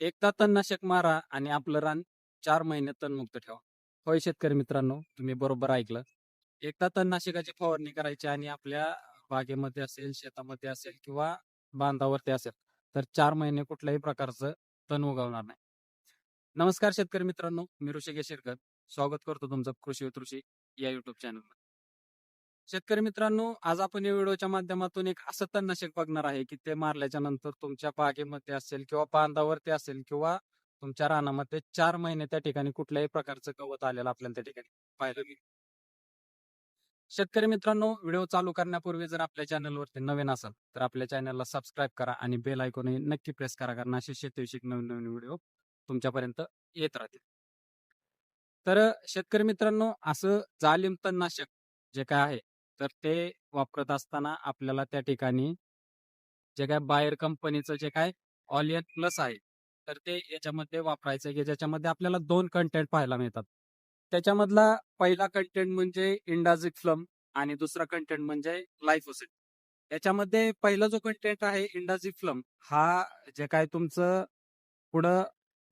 एकदा तणनाशक मारा आणि आपलं रान 4 महिने तणमुक्त ठेवा. होय शेतकरी मित्रांनो, तुम्ही बरोबर ऐकलं. एकदा तणनाशकाची फवारणी करायची आणि आपल्या बागेमध्ये असेल, शेतामध्ये असेल किंवा बांधावरती असेल, तर 4 महिने कुठल्याही प्रकारचं तण उगवणार नाही. नमस्कार शेतकरी मित्रांनो, मी ऋषिकेश शिरकर. स्वागत करतो तुमचं कृषी विथ ऋषी या युट्यूब चॅनलवर. शेतकरी मित्रांनो, आज आपण या व्हिडिओच्या माध्यमातून एक असं तणनाशक बघणार आहे, की ते मारल्याच्या नंतर तुमच्या बागेमध्ये असेल किंवा बांधावरती असेल किंवा तुमच्या रानामध्ये 4 महिने त्या ठिकाणी कुठल्याही प्रकारचं गवत आलेलं आपल्याला त्या ठिकाणी पाहायला मिळेल. शेतकरी मित्रांनो, व्हिडिओ चालू करण्यापूर्वी जर आपल्या चॅनलवरती नवीन असाल, तर आपल्या चॅनलला सबस्क्राईब करा आणि बेल आयकॉन नक्की प्रेस करा, कारण असे शेतीविषयक नवीन नवीन व्हिडिओ तुमच्यापर्यंत येत राहतील. तर शेतकरी मित्रांनो, असं जालिम तणनाशक जे काय आहे, तर ते वापरत असताना आपल्याला त्या ठिकाणी जे काय बाहेर कंपनीचं जे काय ऑलियन प्लस आहे, तर ते याच्यामध्ये वापरायचं आहे, की ज्याच्यामध्ये आपल्याला 2 कंटेंट पाहायला मिळतात. त्याच्यामधला पहिला कंटेंट म्हणजे इंडाझिक्फ्लम आणि दुसरा कंटेंट म्हणजे ग्लायफोसेट. याच्यामध्ये पहिला जो कंटेंट आहे इंडाझिक्फ्लम, हा जे काय तुमचं पुढं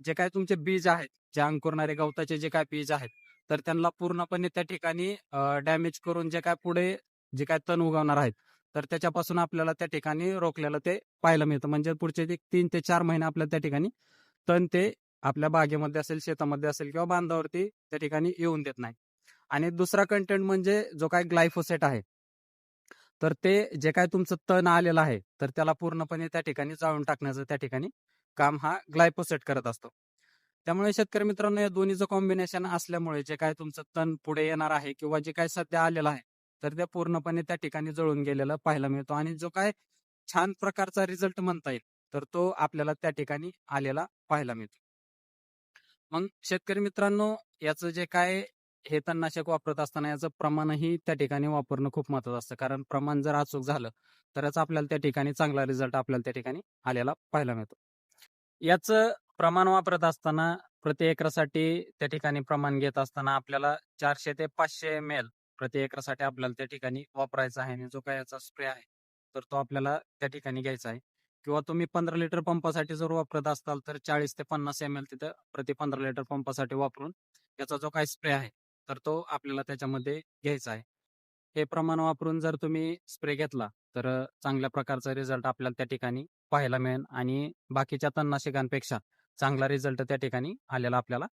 जे काय तुमचे बीज आहेत, जे अंकुरणारे गवताचे जे काय बीज आहेत, तर त्यांना पूर्णपणे त्या ठिकाणी डॅमेज करून जे काय पुढे जे काय तण उगवणार आहेत, तर त्याच्यापासून आपल्याला त्या ठिकाणी रोखलेलं ते पाहायला मिळतं. म्हणजे पुढचे ते 3 ते 4 महिने आपल्याला त्या ठिकाणी तण ते आपल्या बागेमध्ये असेल, शेतामध्ये असेल किंवा बांधावरती त्या ठिकाणी येऊन देत नाही. आणि दुसरा कंटेंट म्हणजे जो काही ग्लायफोसेट आहे, तर ते जे काय तुमचं तण आलेलं आहे, तर त्याला पूर्णपणे त्या ठिकाणी जाळून टाकण्याचं त्या ठिकाणी काम हा ग्लायफोसेट करत असतो. त्यामुळे शेतकरी मित्रांनो, या दोन्हीचं कॉम्बिनेशन असल्यामुळे जे काय तुमचं तण पुढे येणार आहे किंवा जे काय सध्या आलेलं आहे, तर ते पूर्णपणे त्या ठिकाणी जळून गेलेलं पाहायला मिळतो आणि जो काय छान प्रकारचा रिझल्ट म्हणता येईल, तर तो आपल्याला त्या ठिकाणी आलेला पाहायला मिळतो. मग शेतकरी मित्रांनो, याचं जे काय हे तणनाशक वापरत असताना याचं प्रमाणही त्या ठिकाणी वापरणं खूप महत्त्वाचं असतं. कारण प्रमाण जर अचूक झालं, तरच आपल्याला त्या ठिकाणी चांगला रिझल्ट आपल्याला त्या ठिकाणी आलेला पाहायला मिळतो. याचं प्रमाण वापरत असताना प्रति एकरासाठी त्या ठिकाणी प्रमाण घेत असताना आपल्याला 400 ते 500 ml प्रति एकरासाठी आपल्याला त्या ठिकाणी वापरायचा आहे आणि जो काही याचा स्प्रे आहे, तर तो आपल्याला त्या ठिकाणी घ्यायचा आहे. किंवा तुम्ही 15 लिटर पंपासाठी जर वापरत असाल, तर 40 ते 50 ml तिथं प्रति 15 लिटर पंपासाठी वापरून याचा जो काही स्प्रे आहे, तर तो आपल्याला त्याच्यामध्ये घ्यायचा आहे. हे प्रमाण वापरून जर तुम्ही स्प्रे घेतला, तर चांगल्या प्रकारचा रिझल्ट आपल्याला त्या ठिकाणी पाहायला मिळेल आणि बाकीच्या तणनाशकांपेक्षा चांगला रिझल्ट त्या ठिकाणी आलेला आपल्याला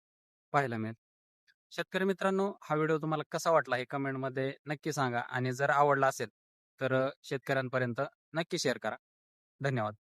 पाहायला मिळेल. शेतकरी मित्रांनो, हा व्हिडिओ तुम्हाला कसा वाटला हे कमेंटमध्ये नक्की सांगा आणि जर आवडला असेल, तर शेतकऱ्यांपर्यंत नक्की शेअर करा. धन्यवाद.